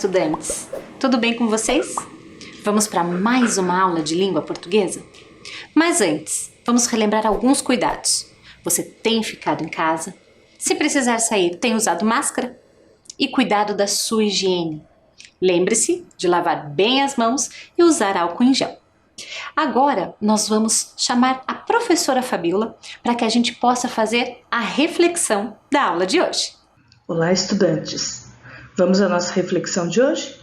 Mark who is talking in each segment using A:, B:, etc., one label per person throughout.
A: estudantes! Tudo bem com vocês? Vamos para mais uma aula de língua portuguesa? Mas antes, vamos relembrar alguns cuidados. Você tem ficado em casa? Se precisar sair, tem usado máscara? E cuidado da sua higiene. Lembre-se de lavar bem as mãos e usar álcool em gel. Agora, nós vamos chamar a professora Fabíola para que a gente possa fazer a reflexão da aula de hoje.
B: Olá, estudantes! Vamos à nossa reflexão de hoje?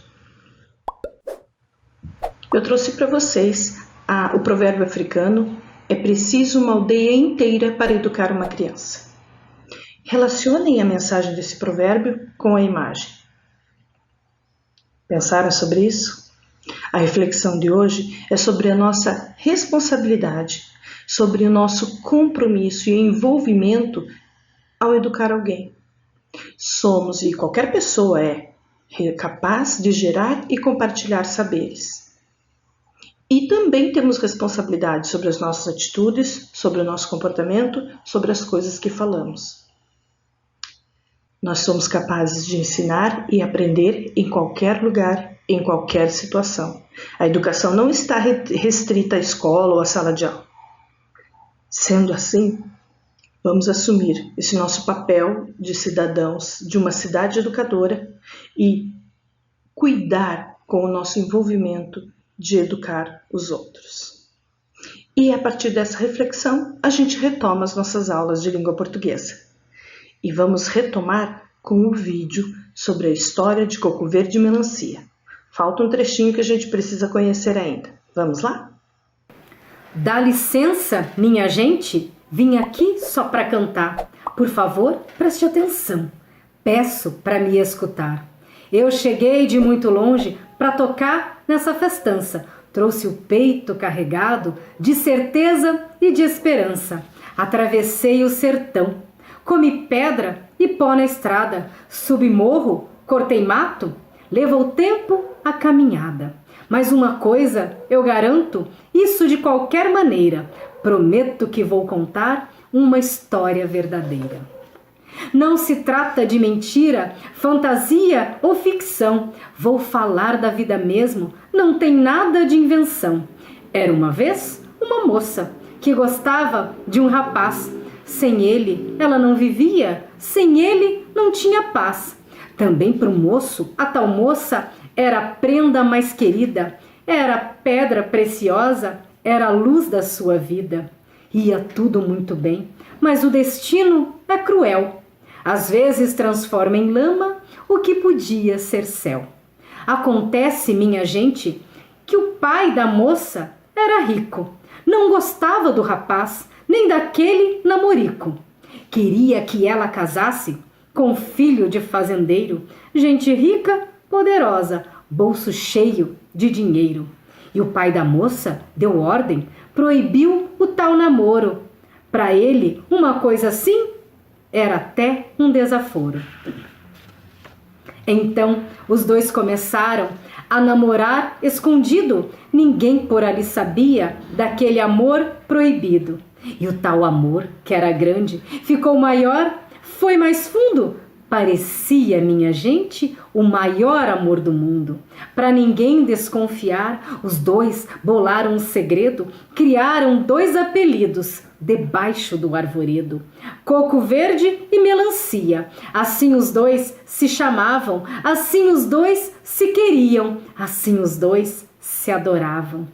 B: Eu trouxe para vocês o provérbio africano: é preciso uma aldeia inteira para educar uma criança. Relacionem a mensagem desse provérbio com a imagem. Pensaram sobre isso? A reflexão de hoje é sobre a nossa responsabilidade, sobre o nosso compromisso e envolvimento ao educar alguém. Somos, e qualquer pessoa é, capaz de gerar e compartilhar saberes. E também temos responsabilidade sobre as nossas atitudes, sobre o nosso comportamento, sobre as coisas que falamos. Nós somos capazes de ensinar e aprender em qualquer lugar, em qualquer situação. A educação não está restrita à escola ou à sala de aula. Sendo assim, vamos assumir esse nosso papel de cidadãos de uma cidade educadora e cuidar com o nosso envolvimento de educar os outros. E a partir dessa reflexão, a gente retoma as nossas aulas de língua portuguesa. E vamos retomar com o vídeo sobre a história de Coco Verde e Melancia. Falta um trechinho que a gente precisa conhecer ainda. Vamos lá?
C: Dá licença, minha gente, vim aqui só para cantar. Por favor, preste atenção. Peço para me escutar. Eu cheguei de muito longe para tocar nessa festança. Trouxe o peito carregado de certeza e de esperança. Atravessei o sertão. Comi pedra e pó na estrada. Subi morro, cortei mato. Levou tempo a caminhada. Mas uma coisa eu garanto, isso de qualquer maneira. Prometo que vou contar uma história verdadeira. Não se trata de mentira, fantasia ou ficção. Vou falar da vida mesmo, não tem nada de invenção. Era uma vez uma moça que gostava de um rapaz. Sem ele, ela não vivia, sem ele, não tinha paz. Também para o moço, a tal moça era a prenda mais querida, era a pedra preciosa, era a luz da sua vida. Ia tudo muito bem, mas o destino é cruel. Às vezes transforma em lama o que podia ser céu. Acontece, minha gente, que o pai da moça era rico. Não gostava do rapaz, nem daquele namorico. Queria que ela casasse com filho de fazendeiro, gente rica, poderosa, bolso cheio de dinheiro. E o pai da moça deu ordem, proibiu o tal namoro. Para ele, uma coisa assim era até um desaforo. Então, os dois começaram a namorar escondido. Ninguém por ali sabia daquele amor proibido. E o tal amor, que era grande, ficou maior, foi mais fundo. Parecia, minha gente, o maior amor do mundo. Para ninguém desconfiar, os dois bolaram um segredo, criaram dois apelidos debaixo do arvoredo: Coco Verde e Melancia. Assim os dois se chamavam, assim os dois se queriam, assim os dois se adoravam.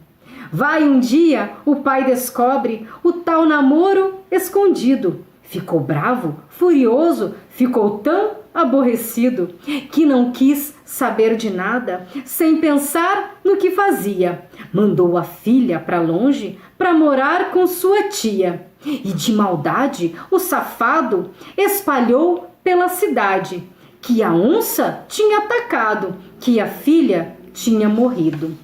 C: Vai um dia, o pai descobre o tal namoro escondido. Ficou bravo, furioso, ficou tão aborrecido que não quis saber de nada, sem pensar no que fazia. Mandou a filha para longe para morar com sua tia. E de maldade, o safado espalhou pela cidade que a onça tinha atacado, que a filha tinha morrido.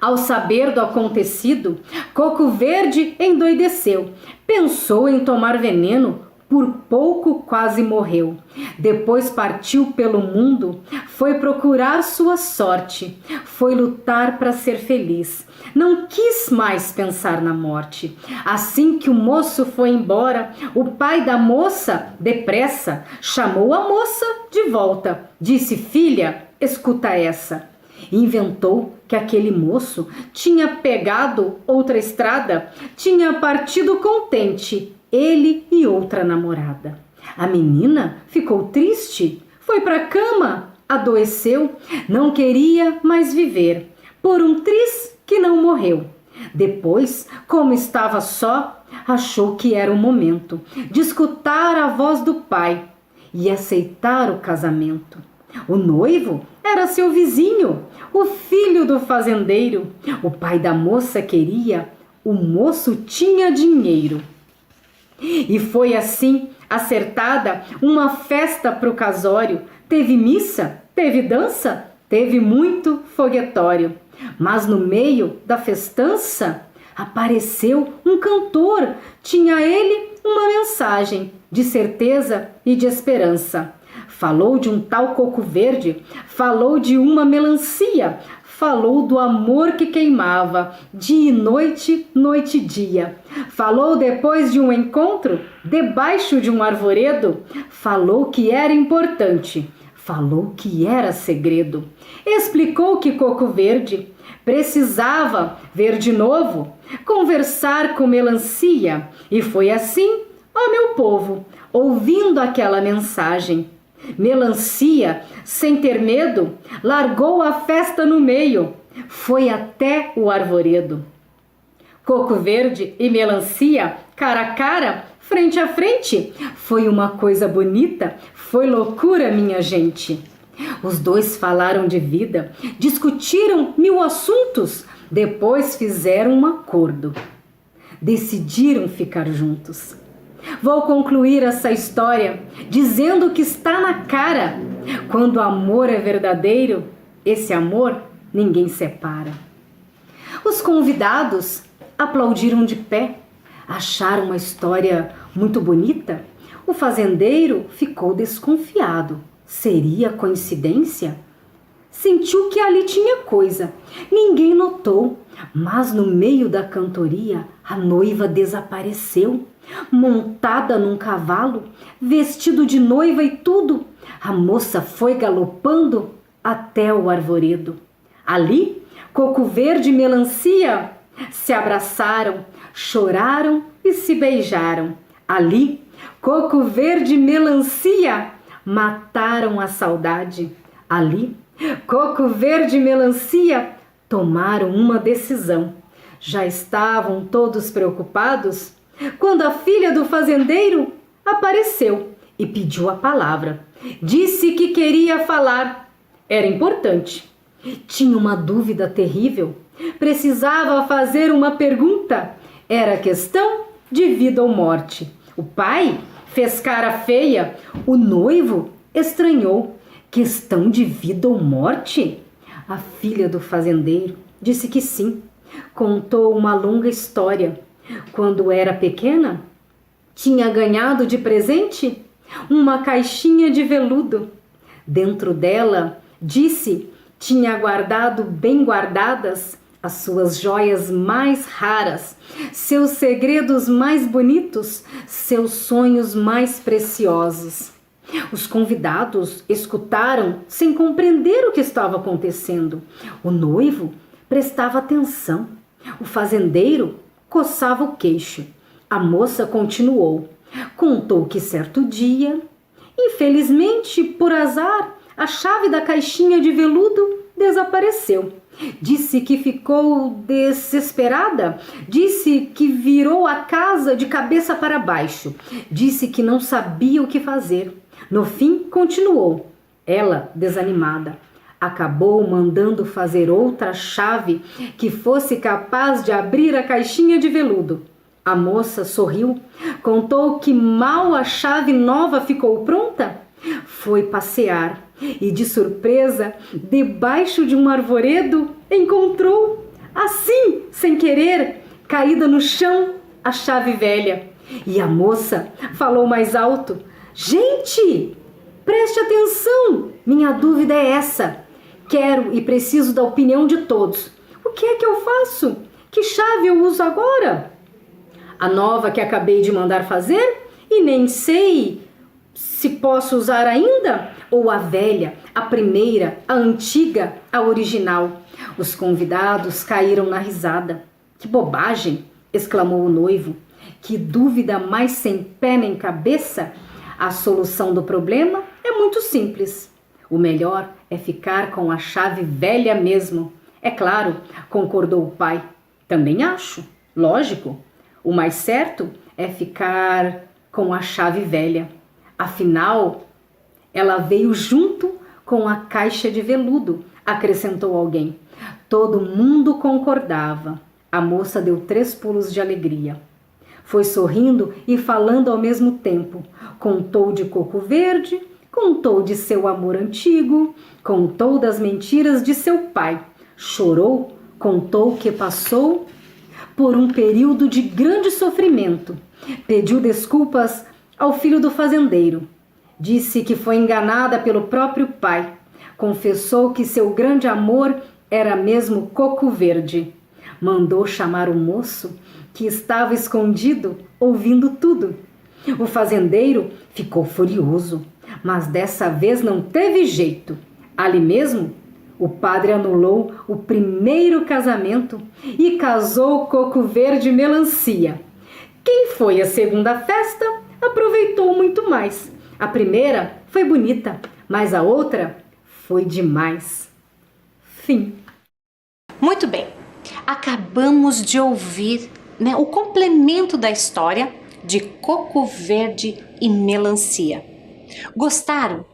C: Ao saber do acontecido, Coco Verde endoideceu. Pensou em tomar veneno, por pouco quase morreu. Depois partiu pelo mundo, foi procurar sua sorte, foi lutar para ser feliz. Não quis mais pensar na morte. Assim que o moço foi embora, o pai da moça, depressa, chamou a moça de volta. Disse: filha, escuta essa. Inventou que aquele moço tinha pegado outra estrada, tinha partido contente, ele e outra namorada. A menina ficou triste, foi para a cama, adoeceu, não queria mais viver, por um triz que não morreu. Depois, como estava só, achou que era o momento de escutar a voz do pai e aceitar o casamento. O noivo era seu vizinho, o filho do fazendeiro. O pai da moça queria, o moço tinha dinheiro. E foi assim, acertada, uma festa pro casório. Teve missa, teve dança, teve muito foguetório. Mas no meio da festança apareceu um cantor. Tinha ele uma mensagem de certeza e de esperança. Falou de um tal coco verde, falou de uma melancia, falou do amor que queimava, dia e noite, noite e dia. Falou depois de um encontro, debaixo de um arvoredo, falou que era importante, falou que era segredo. Explicou que coco verde precisava ver de novo, conversar com melancia. E foi assim, ó meu povo, ouvindo aquela mensagem. Melancia, sem ter medo, largou a festa no meio, foi até o arvoredo. Coco verde e melancia, cara a cara, frente a frente, foi uma coisa bonita, foi loucura, minha gente. Os dois falaram de vida, discutiram 1000 assuntos, depois fizeram um acordo. Decidiram ficar juntos. Vou concluir essa história dizendo que está na cara. Quando o amor é verdadeiro, esse amor ninguém separa. Os convidados aplaudiram de pé, acharam uma história muito bonita. O fazendeiro ficou desconfiado. Seria coincidência? Sentiu que ali tinha coisa. Ninguém notou, mas no meio da cantoria a noiva desapareceu. Montada num cavalo, vestido de noiva e tudo, a moça foi galopando até o arvoredo. Ali, coco verde e melancia se abraçaram, choraram e se beijaram. Ali, coco verde e melancia mataram a saudade. Ali, coco verde e melancia tomaram uma decisão. Já estavam todos preocupados quando a filha do fazendeiro apareceu e pediu a palavra. Disse que queria falar. Era importante. Tinha uma dúvida terrível. Precisava fazer uma pergunta. Era questão de vida ou morte. O pai fez cara feia. O noivo estranhou. Questão de vida ou morte? A filha do fazendeiro disse que sim. Contou uma longa história. Quando era pequena, tinha ganhado de presente uma caixinha de veludo. Dentro dela, disse, tinha guardado bem guardadas as suas joias mais raras, seus segredos mais bonitos, seus sonhos mais preciosos. Os convidados escutaram sem compreender o que estava acontecendo. O noivo prestava atenção. O fazendeiro coçava o queixo. A moça continuou. Contou que certo dia, infelizmente, por azar, a chave da caixinha de veludo desapareceu. Disse que ficou desesperada. Disse que virou a casa de cabeça para baixo. Disse que não sabia o que fazer. No fim, continuou. Ela, desanimada, acabou mandando fazer outra chave que fosse capaz de abrir a caixinha de veludo. A moça sorriu, contou que mal a chave nova ficou pronta, foi passear e, de surpresa, debaixo de um arvoredo, encontrou, assim, sem querer, caída no chão, a chave velha. E a moça falou mais alto: gente, preste atenção, minha dúvida é essa. Quero e preciso da opinião de todos. O que é que eu faço? Que chave eu uso agora? A nova que acabei de mandar fazer? E nem sei se posso usar ainda? Ou a velha, a primeira, a antiga, a original? Os convidados caíram na risada. Que bobagem! Exclamou o noivo. Que dúvida mais sem pé nem cabeça! A solução do problema é muito simples. O melhor é ficar com a chave velha mesmo. É claro, concordou o pai. Também acho, lógico. O mais certo é ficar com a chave velha. Afinal, ela veio junto com a caixa de veludo, acrescentou alguém. Todo mundo concordava. A moça deu 3 pulos de alegria. Foi sorrindo e falando ao mesmo tempo. Contou de Coco Verde, contou de seu amor antigo, contou das mentiras de seu pai. Chorou, contou que passou por um período de grande sofrimento. Pediu desculpas ao filho do fazendeiro. Disse que foi enganada pelo próprio pai. Confessou que seu grande amor era mesmo Coco Verde. Mandou chamar o moço que estava escondido, ouvindo tudo. O fazendeiro ficou furioso, mas dessa vez não teve jeito. Ali mesmo, o padre anulou o primeiro casamento e casou Coco Verde e Melancia. Quem foi à segunda festa aproveitou muito mais. A primeira foi bonita, mas a outra foi demais. Fim.
A: Muito bem, acabamos de ouvir, o complemento da história de Coco Verde e Melancia. Gostaram?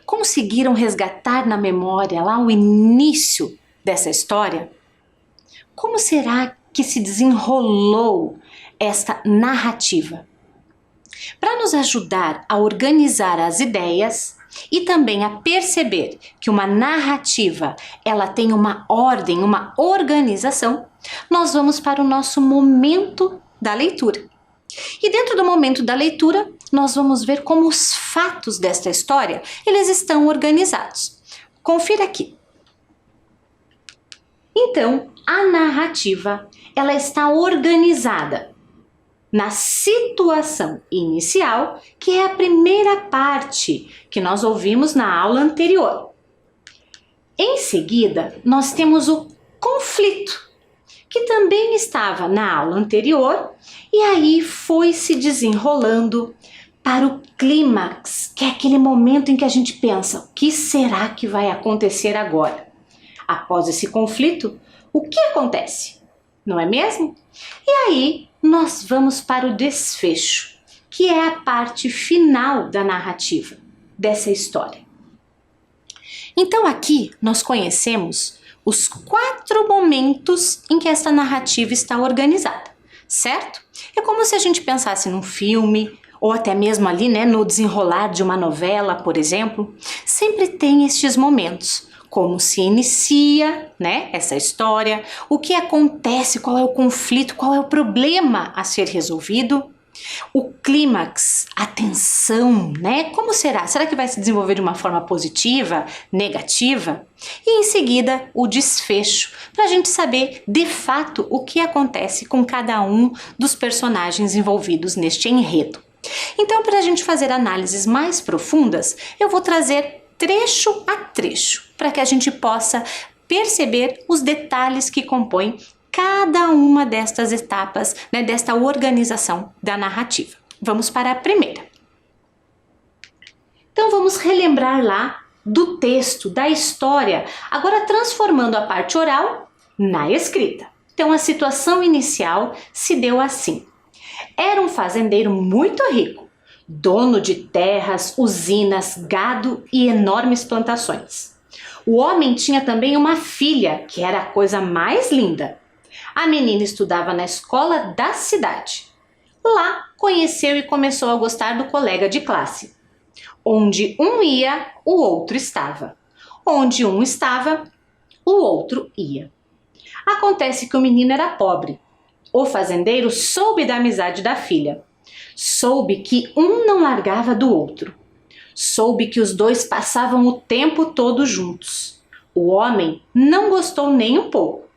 A: Conseguiram resgatar na memória lá o início dessa história? Como será que se desenrolou esta narrativa? Para nos ajudar a organizar as ideias e também a perceber que uma narrativa ela tem uma ordem, uma organização, nós vamos para o nosso momento da leitura. E dentro do momento da leitura, nós vamos ver como os fatos desta história, eles estão organizados. Confira aqui. Então, a narrativa, ela está organizada na situação inicial, que é a primeira parte que nós ouvimos na aula anterior. Em seguida, nós temos o conflito, que também estava na aula anterior, e aí foi se desenrolando para o clímax, que é aquele momento em que a gente pensa, o que será que vai acontecer agora? Após esse conflito, o que acontece? Não é mesmo? E aí nós vamos para o desfecho, que é a parte final da narrativa dessa história. Então aqui nós conhecemos os 4 momentos em que essa narrativa está organizada, certo? É como se a gente pensasse num filme, ou até mesmo ali, no desenrolar de uma novela, por exemplo. Sempre tem estes momentos, como se inicia, essa história, o que acontece, qual é o conflito, qual é o problema a ser resolvido, o clímax, a tensão, como será? Será que vai se desenvolver de uma forma positiva, negativa? E em seguida o desfecho, para a gente saber de fato o que acontece com cada um dos personagens envolvidos neste enredo. Então, para a gente fazer análises mais profundas, eu vou trazer trecho a trecho, para que a gente possa perceber os detalhes que compõem cada uma destas etapas, desta organização da narrativa. Vamos para a primeira. Então vamos relembrar lá do texto, da história, agora transformando a parte oral na escrita. Então a situação inicial se deu assim. Era um fazendeiro muito rico, dono de terras, usinas, gado e enormes plantações. O homem tinha também uma filha, que era a coisa mais linda. A menina estudava na escola da cidade. Lá conheceu e começou a gostar do colega de classe. Onde um ia, o outro estava. Onde um estava, o outro ia. Acontece que o menino era pobre. O fazendeiro soube da amizade da filha. Soube que um não largava do outro. Soube que os dois passavam o tempo todo juntos. O homem não gostou nem um pouco.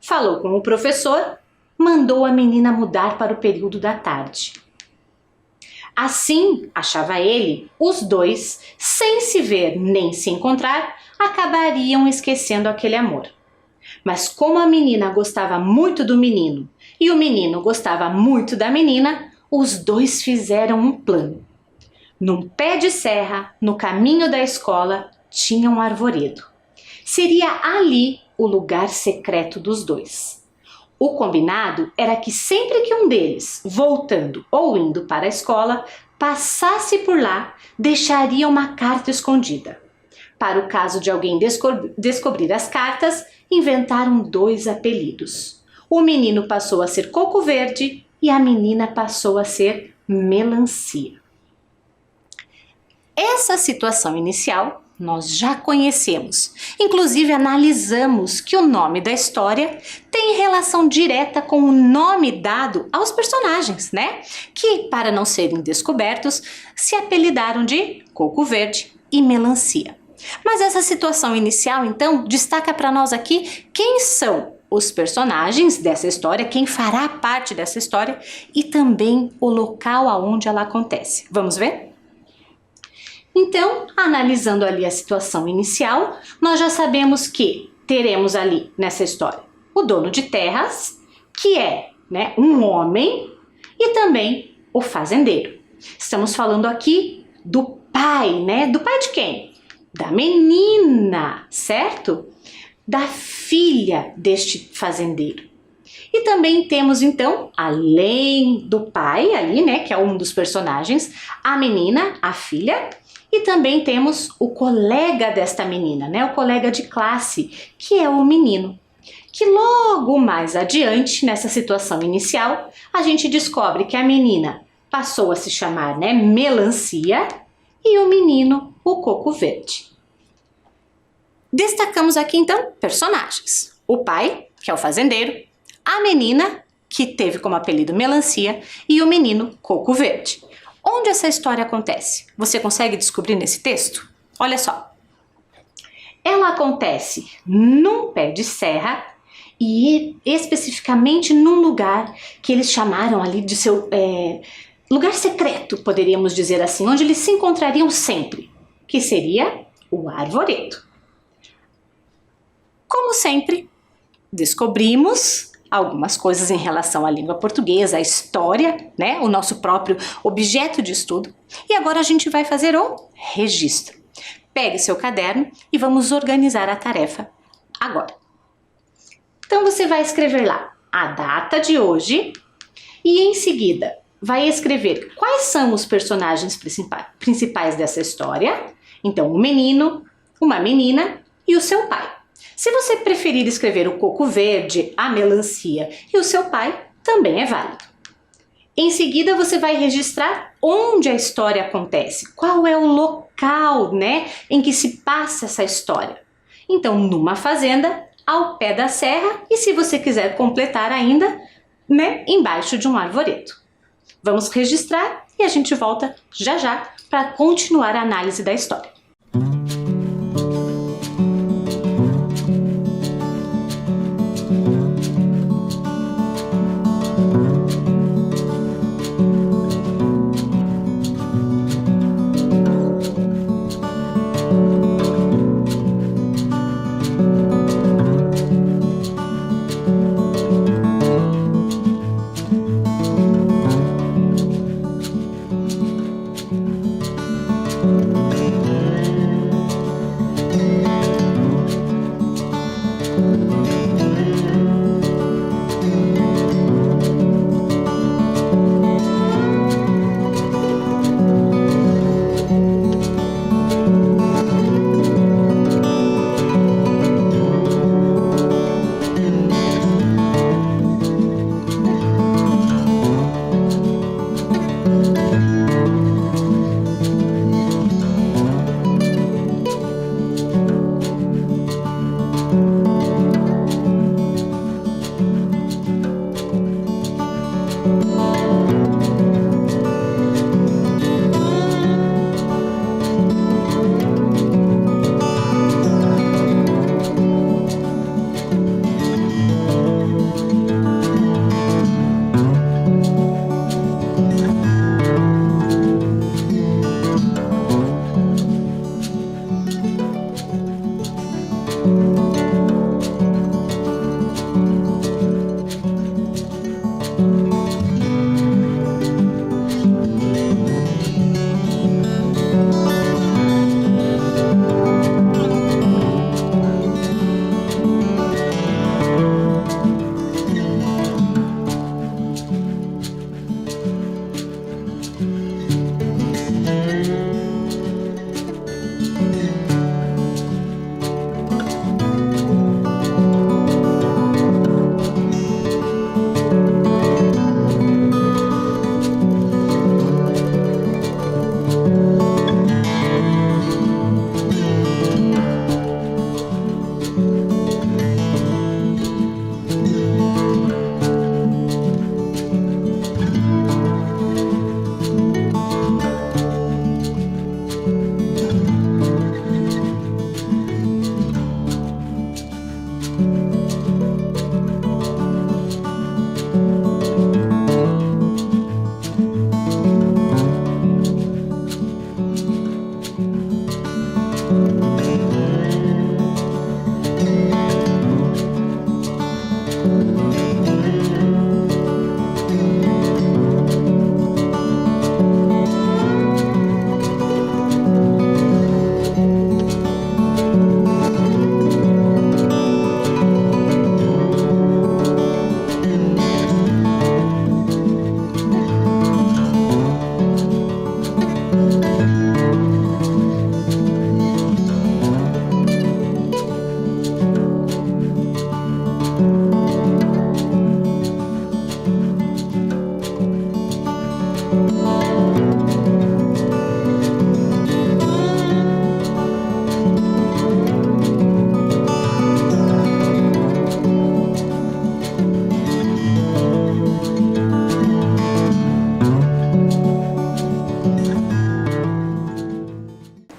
A: Falou com o professor, mandou a menina mudar para o período da tarde. Assim, achava ele, os dois, sem se ver nem se encontrar, acabariam esquecendo aquele amor. Mas como a menina gostava muito do menino e o menino gostava muito da menina, os dois fizeram um plano. Num pé de serra, no caminho da escola, tinha um arvoredo. Seria ali o lugar secreto dos dois. O combinado era que sempre que um deles, voltando ou indo para a escola, passasse por lá, deixaria uma carta escondida. Para o caso de alguém descobrir as cartas, inventaram 2 apelidos. O menino passou a ser Coco Verde e a menina passou a ser Melancia. Essa situação inicial nós já conhecemos. Inclusive analisamos que o nome da história tem relação direta com o nome dado aos personagens, né? Que, para não serem descobertos, se apelidaram de Coco Verde e Melancia. Mas essa situação inicial, então, destaca para nós aqui quem são os personagens dessa história, quem fará parte dessa história e também o local aonde ela acontece. Vamos ver? Então, analisando ali a situação inicial, nós já sabemos que teremos ali nessa história o dono de terras, que é, né, um homem, e também o fazendeiro. Estamos falando aqui do pai, né? Do pai de quem? Da menina, certo? Da filha deste fazendeiro. E também temos então, além do pai ali, né, que é um dos personagens, a menina, a filha, e também temos o colega desta menina, né, o colega de classe, que é o menino. Que logo mais adiante, nessa situação inicial, a gente descobre que a menina passou a se chamar, né, Melancia e o menino, o Coco Verde. Destacamos aqui então personagens: o pai, que é o fazendeiro, a menina, que teve como apelido Melancia, e o menino Coco Verde. Onde essa história acontece? Você consegue descobrir nesse texto? Olha só. Ela acontece num pé de serra e especificamente num lugar que eles chamaram ali de seu lugar secreto, poderíamos dizer assim, onde eles se encontrariam sempre, que seria o arvoredo. Como sempre, descobrimos algumas coisas em relação à língua portuguesa, à história, né? O nosso próprio objeto de estudo. E agora a gente vai fazer o registro. Pegue seu caderno e vamos organizar a tarefa agora. Então você vai escrever lá a data de hoje e em seguida vai escrever quais são os personagens principais dessa história. Então, um menino, uma menina e o seu pai. Se você preferir escrever o Coco Verde, a Melancia e o seu pai, também é válido. Em seguida, você vai registrar onde a história acontece, qual é o local, né, em que se passa essa história. Então, numa fazenda, ao pé da serra e, se você quiser completar ainda, né, embaixo de um arvoredo. Vamos registrar e a gente volta já já para continuar a análise da história.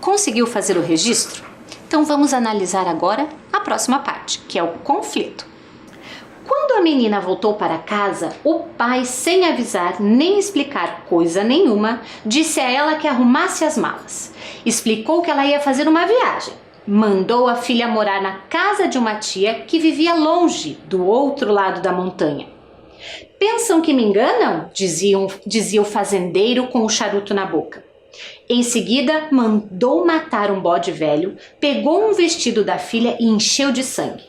A: Conseguiu fazer o registro? Então vamos analisar agora a próxima parte, que é o conflito. Quando a menina voltou para casa, o pai, sem avisar nem explicar coisa nenhuma, disse a ela que arrumasse as malas. Explicou que ela ia fazer uma viagem. Mandou a filha morar na casa de uma tia que vivia longe, do outro lado da montanha. Pensam que me enganam? Dizia o fazendeiro com o charuto na boca. Em seguida, mandou matar um bode velho, pegou um vestido da filha e encheu de sangue.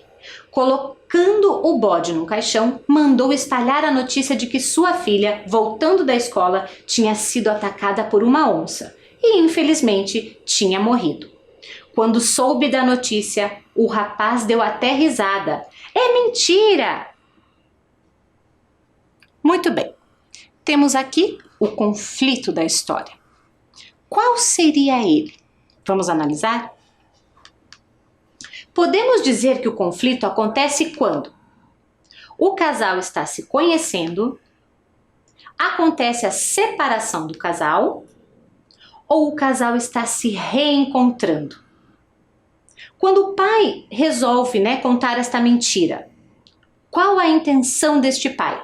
A: Colocando o bode num caixão, mandou espalhar a notícia de que sua filha, voltando da escola, tinha sido atacada por uma onça e, infelizmente, tinha morrido. Quando soube da notícia, o rapaz deu até risada. É mentira! Muito bem, temos aqui o conflito da história. Qual seria ele? Vamos analisar? Podemos dizer que o conflito acontece quando o casal está se conhecendo, acontece a separação do casal ou o casal está se reencontrando. Quando o pai resolve, contar esta mentira, qual a intenção deste pai?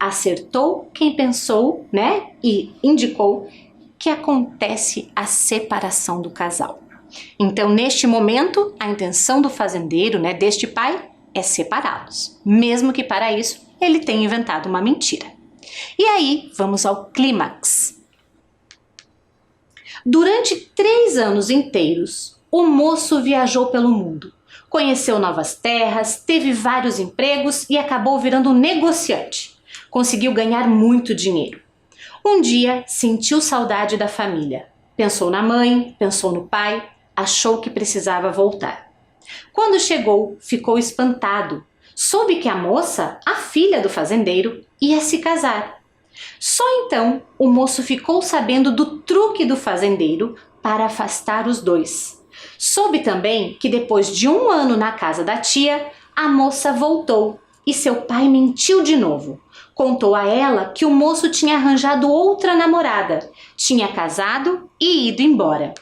A: Acertou quem pensou, e indicou que acontece a separação do casal. Então, neste momento, a intenção do fazendeiro, deste pai, é separá-los, mesmo que para isso ele tenha inventado uma mentira. E aí, vamos ao clímax. Durante 3 anos inteiros, o moço viajou pelo mundo, conheceu novas terras, teve vários empregos e acabou virando um negociante. Conseguiu ganhar muito dinheiro. Um dia, sentiu saudade da família. Pensou na mãe, pensou no pai, achou que precisava voltar. Quando chegou, ficou espantado. Soube que a moça, a filha do fazendeiro, ia se casar. Só então, o moço ficou sabendo do truque do fazendeiro para afastar os dois. Soube também que depois de 1 ano na casa da tia, a moça voltou e seu pai mentiu de novo. Contou a ela que o moço tinha arranjado outra namorada, tinha casado e ido embora.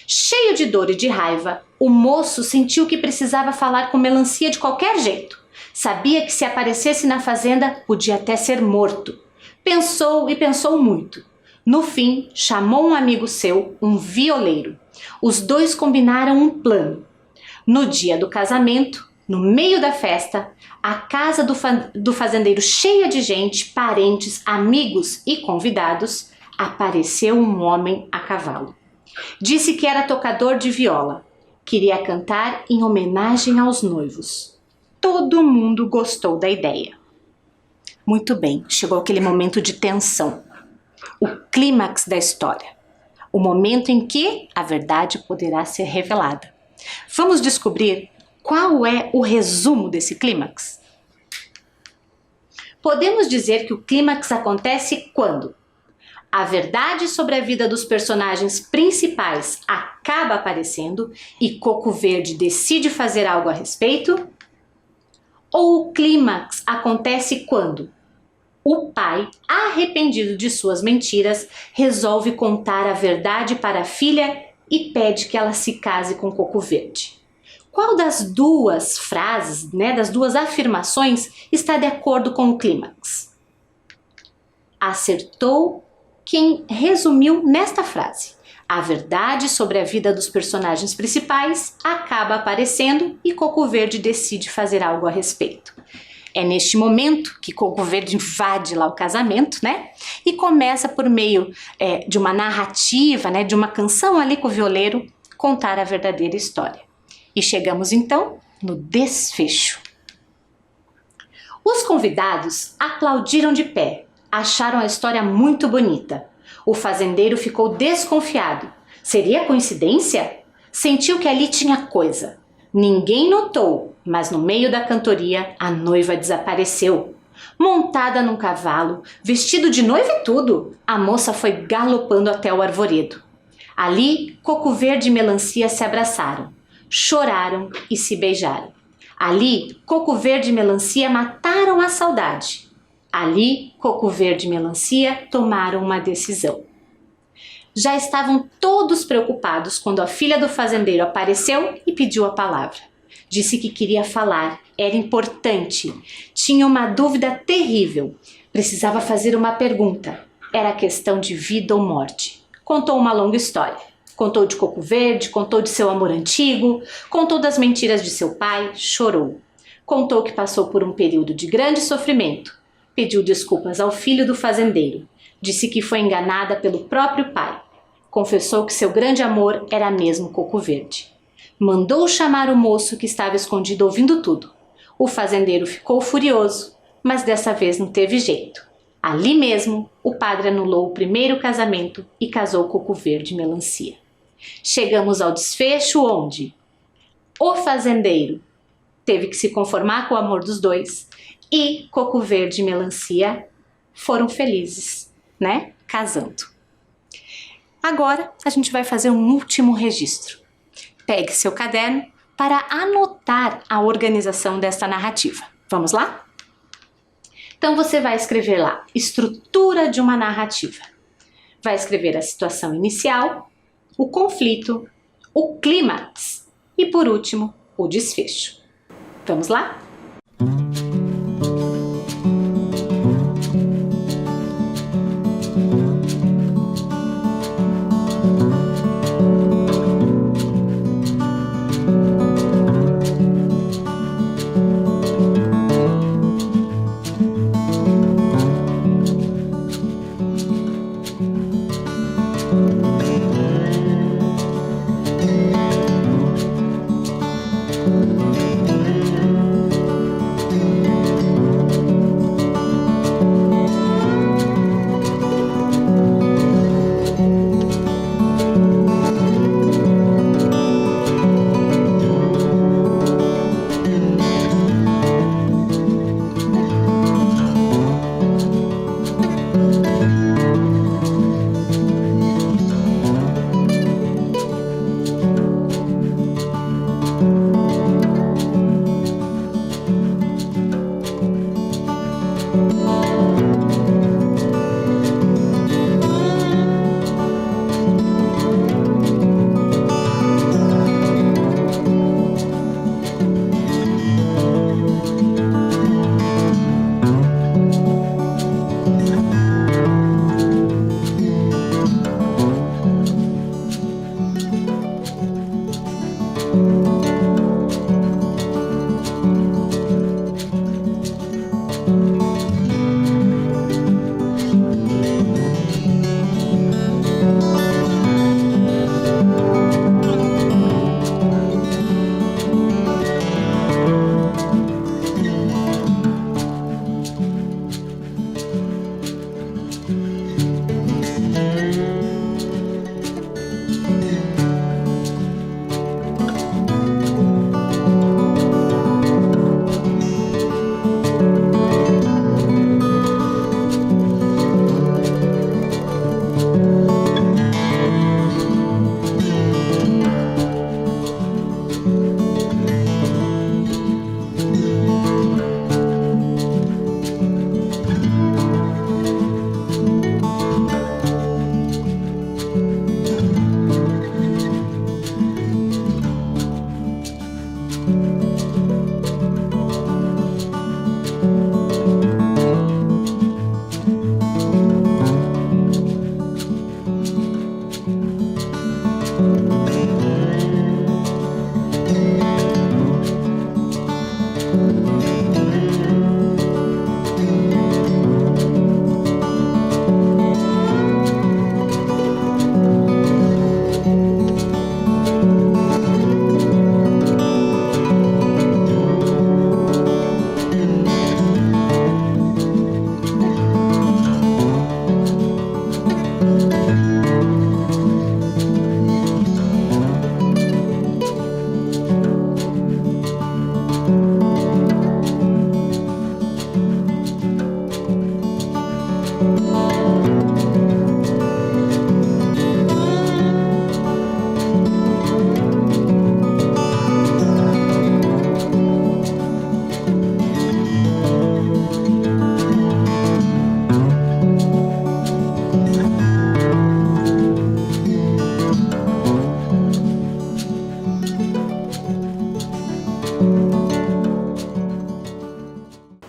A: Cheio de dor e de raiva, o moço sentiu que precisava falar com Melancia de qualquer jeito. Sabia que se aparecesse na fazenda, podia até ser morto. Pensou e pensou muito. No fim, chamou um amigo seu, um violeiro. Os dois combinaram um plano. No dia do casamento, no meio da festa, a casa do fazendeiro cheia de gente, parentes, amigos e convidados, apareceu um homem a cavalo. Disse que era tocador de viola. Queria cantar em homenagem aos noivos. Todo mundo gostou da ideia. Muito bem, chegou aquele momento de tensão. O clímax da história. O momento em que a verdade poderá ser revelada. Vamos descobrir qual é o resumo desse clímax? Podemos dizer que o clímax acontece quando a verdade sobre a vida dos personagens principais acaba aparecendo e Coco Verde decide fazer algo a respeito? Ou o clímax acontece quando o pai, arrependido de suas mentiras, resolve contar a verdade para a filha e pede que ela se case com Coco Verde? Qual das duas frases, das duas afirmações, está de acordo com o clímax? Acertou quem resumiu nesta frase: a verdade sobre a vida dos personagens principais acaba aparecendo e Coco Verde decide fazer algo a respeito. É neste momento que Coco Verde invade lá o casamento, e começa por meio de uma narrativa, de uma canção ali com o violeiro, contar a verdadeira história. E chegamos então no desfecho. Os convidados aplaudiram de pé, acharam a história muito bonita. O fazendeiro ficou desconfiado. Seria coincidência? Sentiu que ali tinha coisa. Ninguém notou, mas no meio da cantoria a noiva desapareceu. Montada num cavalo, vestido de noiva e tudo, a moça foi galopando até o arvoredo. Ali, Coco Verde e Melancia se abraçaram, choraram e se beijaram. Ali, Coco Verde e Melancia mataram a saudade. Ali, Coco Verde e Melancia tomaram uma decisão. Já estavam todos preocupados quando a filha do fazendeiro apareceu e pediu a palavra. Disse que queria falar, era importante, tinha uma dúvida terrível, precisava fazer uma pergunta, era questão de vida ou morte. Contou uma longa história, contou de Coco Verde, contou de seu amor antigo, contou das mentiras de seu pai, chorou. Contou que passou por um período de grande sofrimento, pediu desculpas ao filho do fazendeiro, disse que foi enganada pelo próprio pai, confessou que seu grande amor era mesmo Coco Verde. Mandou chamar o moço que estava escondido ouvindo tudo. O fazendeiro ficou furioso, mas dessa vez não teve jeito. Ali mesmo, o padre anulou o primeiro casamento e casou Coco Verde e Melancia. Chegamos ao desfecho onde o fazendeiro teve que se conformar com o amor dos dois e Coco Verde e Melancia foram felizes, casando. Agora a gente vai fazer um último registro. Pegue seu caderno para anotar a organização desta narrativa. Vamos lá? Então você vai escrever lá, estrutura de uma narrativa. Vai escrever a situação inicial, o conflito, o clímax e, por último, o desfecho. Vamos lá?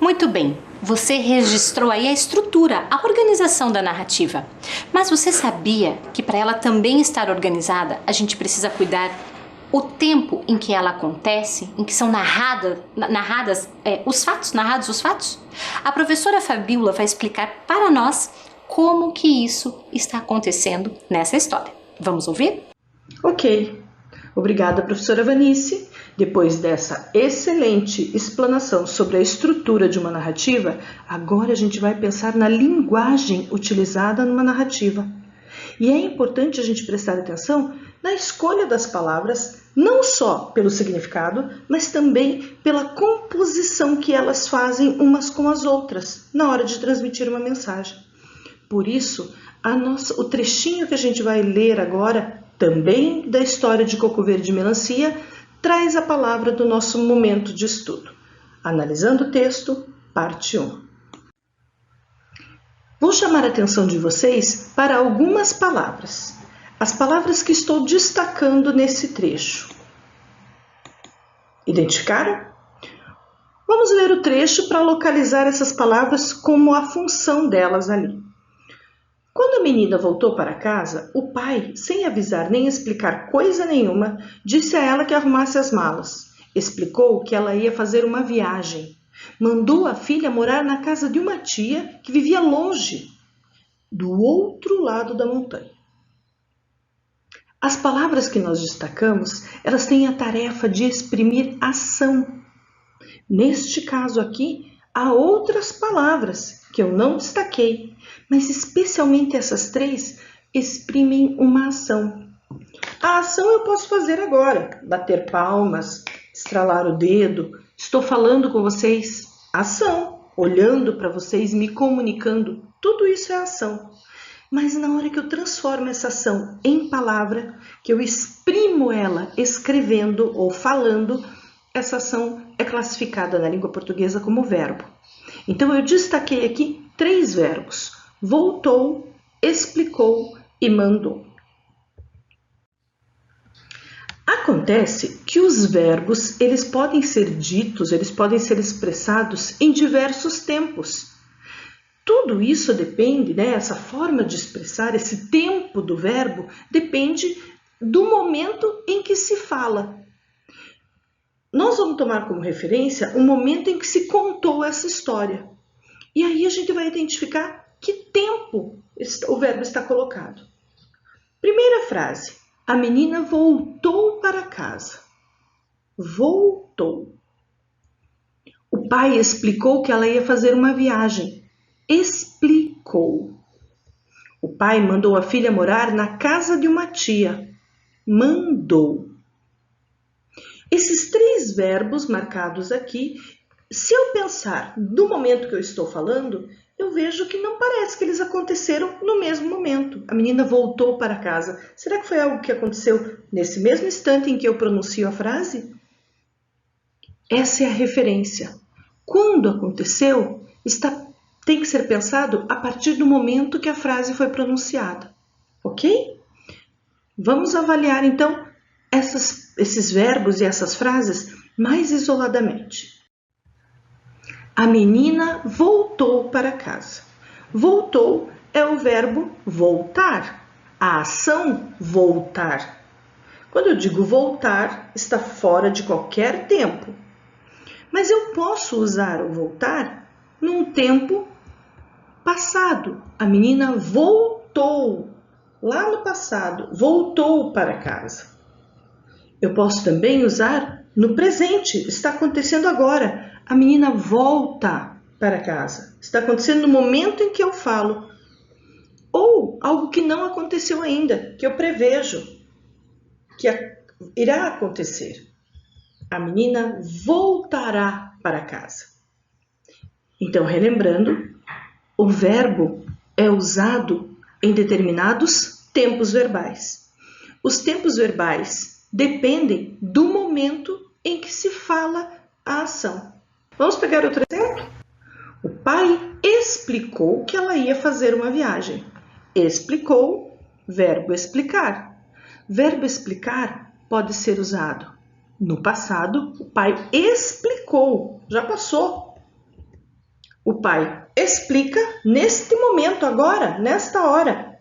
A: Muito bem, você registrou aí a estrutura, a organização da narrativa. Mas você sabia que para ela também estar organizada, a gente precisa cuidar o tempo em que ela acontece, em que são narrados os fatos? A professora Fabíola vai explicar para nós como que isso está acontecendo nessa história. Vamos ouvir?
B: Ok. Obrigada, professora Vanice. Depois dessa excelente explanação sobre a estrutura de uma narrativa, agora a gente vai pensar na linguagem utilizada numa narrativa. E é importante a gente prestar atenção na escolha das palavras, não só pelo significado, mas também pela composição que elas fazem umas com as outras na hora de transmitir uma mensagem. Por isso, o trechinho que a gente vai ler agora, também da história de Coco Verde e Melancia, traz a palavra do nosso momento de estudo. Analisando o texto, parte 1. Vou chamar a atenção de vocês para algumas palavras. As palavras que estou destacando nesse trecho. Identificaram? Vamos ler o trecho para localizar essas palavras como a função delas ali. Quando a menina voltou para casa, o pai, sem avisar nem explicar coisa nenhuma, disse a ela que arrumasse as malas. Explicou que ela ia fazer uma viagem. Mandou a filha morar na casa de uma tia que vivia longe, do outro lado da montanha. As palavras que nós destacamos, elas têm a tarefa de exprimir ação. Neste caso aqui, há outras palavras que eu não destaquei, mas especialmente essas três exprimem uma ação. A ação eu posso fazer agora, bater palmas, estralar o dedo, estou falando com vocês, ação, olhando para vocês, me comunicando, tudo isso é ação. Mas na hora que eu transformo essa ação em palavra, que eu exprimo ela escrevendo ou falando, essa ação é classificada na língua portuguesa como verbo. Então eu destaquei aqui 3 verbos: voltou, explicou e mandou. Acontece que os verbos, eles podem ser ditos, eles podem ser expressados em diversos tempos. Tudo isso depende, essa forma de expressar, esse tempo do verbo, depende do momento em que se fala. Nós vamos tomar como referência o momento em que se contou essa história. E aí a gente vai identificar que tempo o verbo está colocado. Primeira frase: a menina voltou para casa. Voltou. O pai explicou que ela ia fazer uma viagem. Explicou. O pai mandou a filha morar na casa de uma tia. Mandou. Esses 3 verbos marcados aqui, se eu pensar no momento que eu estou falando, eu vejo que não parece que eles aconteceram no mesmo momento. A menina voltou para casa. Será que foi algo que aconteceu nesse mesmo instante em que eu pronuncio a frase? Essa é a referência. Quando aconteceu, tem que ser pensado a partir do momento que a frase foi pronunciada. Ok? Vamos avaliar então esses verbos e essas frases mais isoladamente. A menina voltou para casa. Voltou é o verbo voltar. A ação voltar. Quando eu digo voltar, está fora de qualquer tempo. Mas eu posso usar o voltar num tempo passado. A menina voltou lá no passado, voltou para casa. Eu posso também usar no presente, está acontecendo agora. A menina volta para casa. Está acontecendo no momento em que eu falo. Ou algo que não aconteceu ainda, que eu prevejo que irá acontecer. A menina voltará para casa. Então, relembrando, o verbo é usado em determinados tempos verbais. Os tempos verbais dependem do momento em que se fala a ação. Vamos pegar outro exemplo? O pai explicou que ela ia fazer uma viagem. Explicou, verbo explicar. Verbo explicar pode ser usado no passado. O pai explicou, já passou. O pai explica neste momento, agora, nesta hora.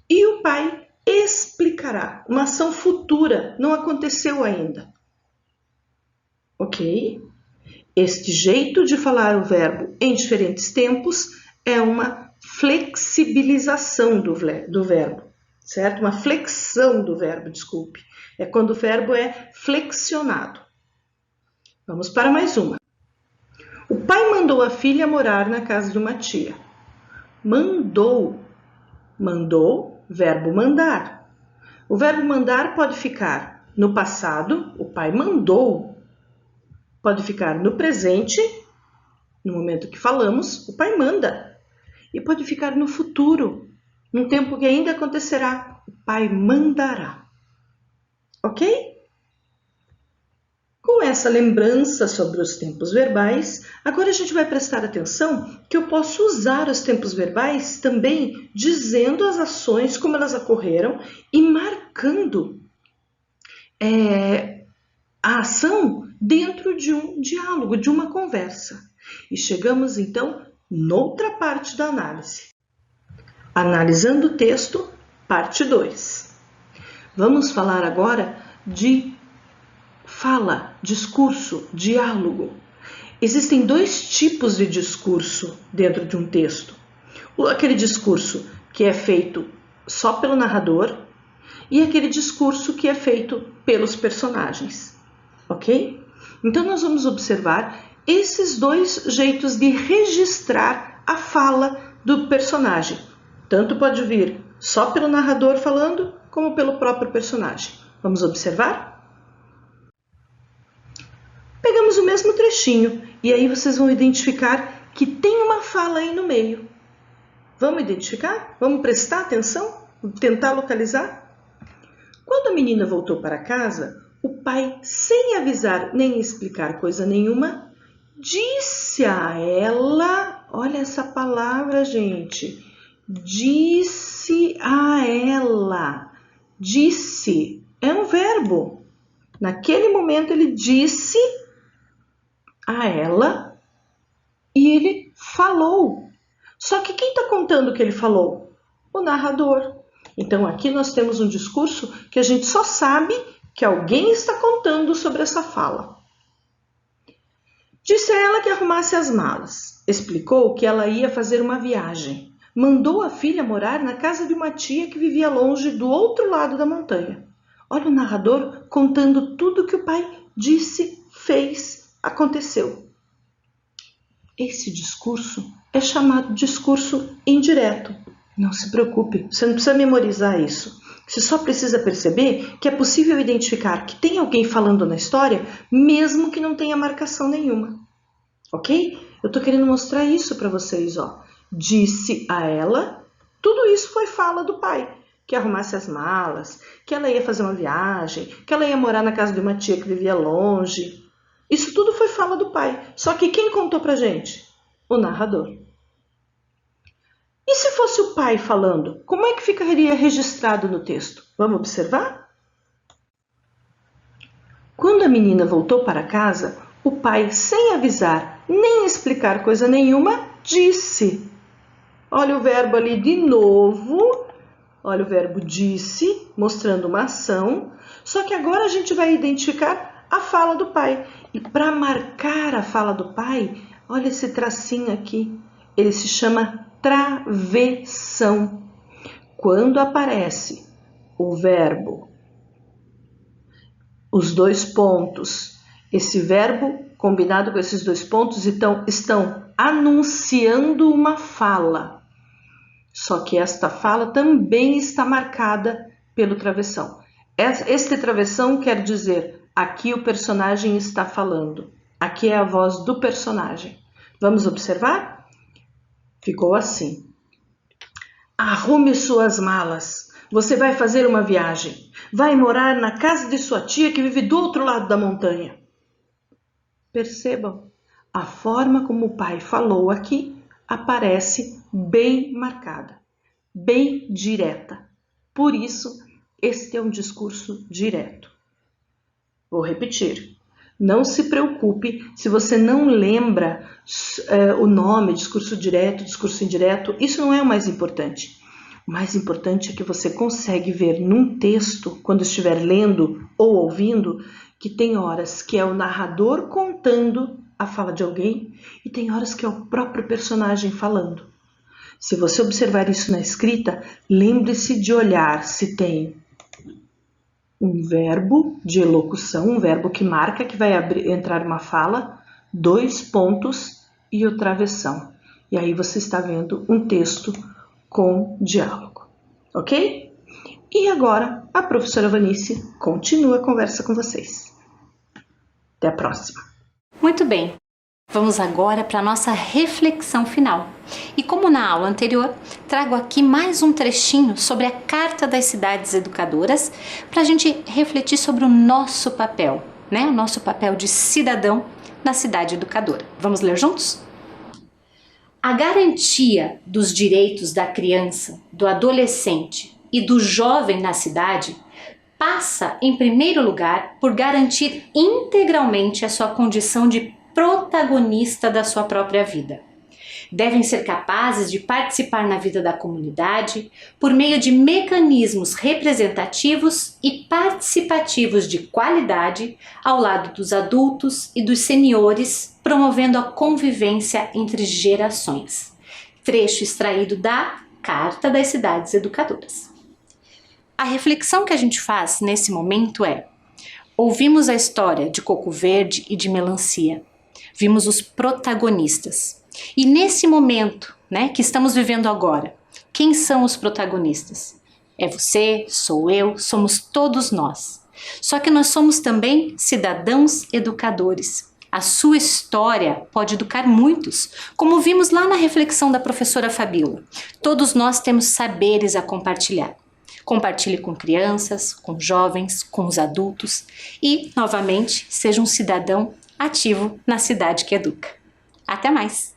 B: E o pai explicará, uma ação futura, não aconteceu ainda. Ok? Este jeito de falar o verbo em diferentes tempos é uma flexibilização do verbo, certo? Uma flexão do verbo, desculpe. É quando o verbo é flexionado. Vamos para mais uma. O pai mandou a filha morar na casa de uma tia. Mandou. Mandou, verbo mandar. O verbo mandar pode ficar no passado, o pai mandou. Pode ficar no presente, no momento que falamos, o pai manda. E pode ficar no futuro, num tempo que ainda acontecerá, o pai mandará. Ok? Com essa lembrança sobre os tempos verbais, agora a gente vai prestar atenção que eu posso usar os tempos verbais também dizendo as ações como elas ocorreram e marcando a ação dentro de um diálogo, de uma conversa. E chegamos então noutra parte da análise. Analisando o texto, parte 2. Vamos falar agora de fala, discurso, diálogo. Existem dois tipos de discurso dentro de um texto. Aquele discurso que é feito só pelo narrador e aquele discurso que é feito pelos personagens. Ok? Então, nós vamos observar esses dois jeitos de registrar a fala do personagem. Tanto pode vir só pelo narrador falando, como pelo próprio personagem. Vamos observar? Pegamos o mesmo trechinho e aí vocês vão identificar que tem uma fala aí no meio. Vamos identificar? Vamos prestar atenção? Tentar localizar? Quando a menina voltou para casa, o pai, sem avisar nem explicar coisa nenhuma, disse a ela, olha essa palavra, gente, disse a ela, disse, é um verbo. Naquele momento ele disse a ela e ele falou. Só que quem está contando o que ele falou? O narrador. Então aqui nós temos um discurso que a gente só sabe que alguém está contando sobre essa fala. Disse a ela que arrumasse as malas. Explicou que ela ia fazer uma viagem. Mandou a filha morar na casa de uma tia que vivia longe do outro lado da montanha. Olha o narrador contando tudo que o pai disse, fez, aconteceu. Esse discurso é chamado discurso indireto. Não se preocupe, você não precisa memorizar isso. Você só precisa perceber que é possível identificar que tem alguém falando na história, mesmo que não tenha marcação nenhuma. Ok? Eu estou querendo mostrar isso para vocês. Ó. Disse a ela, tudo isso foi fala do pai. Que arrumasse as malas, que ela ia fazer uma viagem, que ela ia morar na casa de uma tia que vivia longe. Isso tudo foi fala do pai. Só que quem contou pra gente? O narrador. E se fosse o pai falando, como é que ficaria registrado no texto? Vamos observar? Quando a menina voltou para casa, o pai, sem avisar nem explicar coisa nenhuma, disse. Olha o verbo ali de novo. Olha o verbo disse, mostrando uma ação. Só que agora a gente vai identificar a fala do pai. E para marcar a fala do pai, olha esse tracinho aqui. Ele se chama travessão. Quando aparece o verbo, os dois pontos, esse verbo combinado com esses dois pontos estão anunciando uma fala. Só que esta fala também está marcada pelo travessão. Este travessão quer dizer, aqui o personagem está falando. Aqui é a voz do personagem. Vamos observar? Ficou assim. Arrume suas malas. Você vai fazer uma viagem. Vai morar na casa de sua tia que vive do outro lado da montanha. Percebam, a forma como o pai falou aqui aparece bem marcada, bem direta. Por isso, este é um discurso direto. Vou repetir. Não se preocupe se você não lembra o nome, discurso direto, discurso indireto. Isso não é o mais importante. O mais importante é que você consegue ver num texto, quando estiver lendo ou ouvindo, que tem horas que é o narrador contando a fala de alguém e tem horas que é o próprio personagem falando. Se você observar isso na escrita, lembre-se de olhar se tem um verbo de elocução, um verbo que marca que vai entrar uma fala, 2 pontos e o travessão. E aí você está vendo um texto com diálogo, ok? E agora a professora Vanice continua a conversa com vocês. Até a próxima.
A: Muito bem, vamos agora para a nossa reflexão final. E como na aula anterior, trago aqui mais um trechinho sobre a Carta das Cidades Educadoras para a gente refletir sobre o nosso papel, né? O nosso papel de cidadão na cidade educadora. Vamos ler juntos? A garantia dos direitos da criança, do adolescente e do jovem na cidade passa, em primeiro lugar, por garantir integralmente a sua condição de protagonista da sua própria vida. Devem ser capazes de participar na vida da comunidade por meio de mecanismos representativos e participativos de qualidade ao lado dos adultos e dos seniores, promovendo a convivência entre gerações. Trecho extraído da Carta das Cidades Educadoras. A reflexão que a gente faz nesse momento é: ouvimos a história de Coco Verde e de Melancia, vimos os protagonistas. E nesse momento, né, que estamos vivendo agora, quem são os protagonistas? É você, sou eu, somos todos nós. Só que nós somos também cidadãos educadores. A sua história pode educar muitos, como vimos lá na reflexão da professora Fabíola. Todos nós temos saberes a compartilhar. Compartilhe com crianças, com jovens, com os adultos e, novamente, seja um cidadão ativo na cidade que educa. Até mais!